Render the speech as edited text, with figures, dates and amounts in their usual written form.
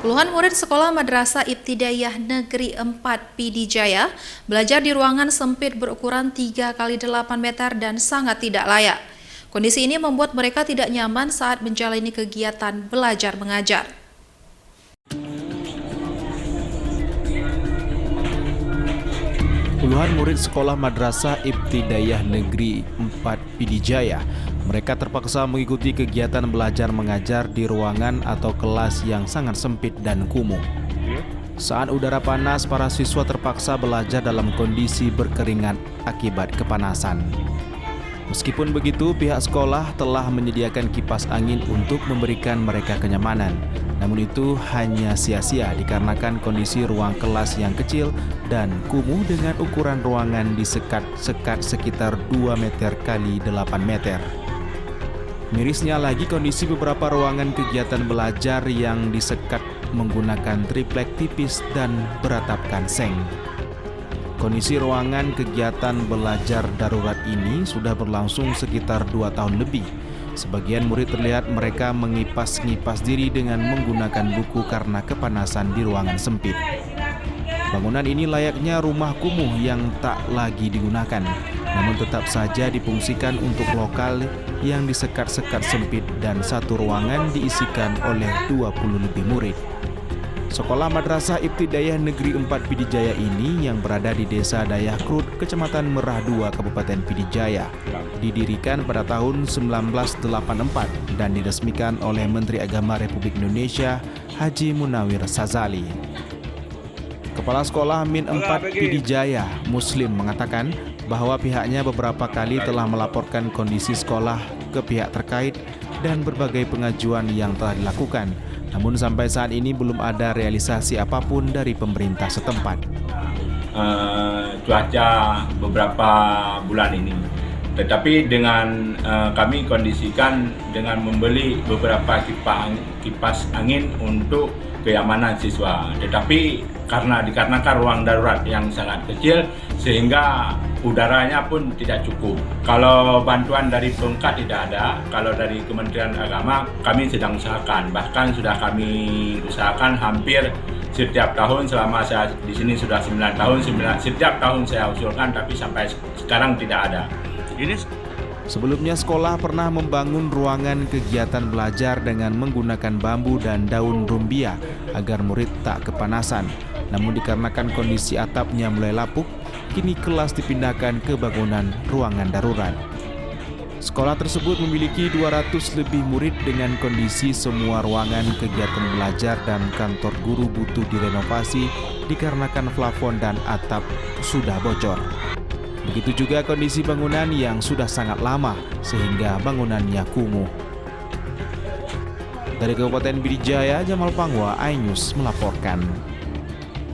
Puluhan murid sekolah Madrasah Ibtidaiyah Negeri 4 Pidijaya belajar di ruangan sempit berukuran 3x8 meter dan sangat tidak layak. Kondisi ini membuat mereka tidak nyaman saat menjalani kegiatan belajar mengajar. Puluhan murid sekolah Madrasah Ibtidaiyah Negeri 4 Pidijaya, mereka terpaksa mengikuti kegiatan belajar mengajar di ruangan atau kelas yang sangat sempit dan kumuh. Saat udara panas, para siswa terpaksa belajar dalam kondisi berkeringat akibat kepanasan. Meskipun begitu, pihak sekolah telah menyediakan kipas angin untuk memberikan mereka kenyamanan. Namun itu hanya sia-sia dikarenakan kondisi ruang kelas yang kecil dan kumuh dengan ukuran ruangan disekat-sekat sekitar 2 meter kali 8 meter. Mirisnya lagi, kondisi beberapa ruangan kegiatan belajar yang disekat menggunakan triplek tipis dan beratapkan seng. Kondisi ruangan kegiatan belajar darurat ini sudah berlangsung sekitar 2 tahun lebih. Sebagian murid terlihat mereka mengipas-ngipas diri dengan menggunakan buku karena kepanasan di ruangan sempit. Bangunan ini layaknya rumah kumuh yang tak lagi digunakan, namun tetap saja difungsikan untuk lokal yang disekat-sekat sempit dan satu ruangan diisikan oleh 20 lebih murid. Sekolah Madrasah Ibtidaiyah Negeri 4 Pidijaya ini yang berada di Desa Dayakrut, Kecamatan Merah 2, Kabupaten Pidijaya, didirikan pada tahun 1984 dan diresmikan oleh Menteri Agama Republik Indonesia Haji Munawir Sazali. Kepala Sekolah Min 4 Pidijaya, Muslim, mengatakan bahwa pihaknya beberapa kali telah melaporkan kondisi sekolah ke pihak terkait dan berbagai pengajuan yang telah dilakukan. Namun sampai saat ini belum ada realisasi apapun dari pemerintah setempat. Cuaca beberapa bulan ini, tetapi dengan kami kondisikan dengan membeli beberapa kipas angin untuk keamanan siswa. Tetapi dikarenakan ruang darurat yang sangat kecil sehingga udaranya pun tidak cukup. Kalau bantuan dari Pemkat tidak ada, kalau dari Kementerian Agama kami sedang usahakan. Bahkan sudah kami usahakan hampir setiap tahun selama saya di sini sudah 9 tahun, setiap tahun saya usulkan tapi sampai sekarang tidak ada. Sebelumnya sekolah pernah membangun ruangan kegiatan belajar dengan menggunakan bambu dan daun rumbia agar murid tak kepanasan. Namun dikarenakan kondisi atapnya mulai lapuk, kini kelas dipindahkan ke bangunan ruangan darurat. Sekolah tersebut memiliki 200 lebih murid dengan kondisi semua ruangan kegiatan belajar dan kantor guru butuh direnovasi dikarenakan plafon dan atap sudah bocor. Begitu juga kondisi bangunan yang sudah sangat lama sehingga bangunannya kumuh. Dari Kabupaten Pidijaya, Jamal Pangwa, iNews melaporkan.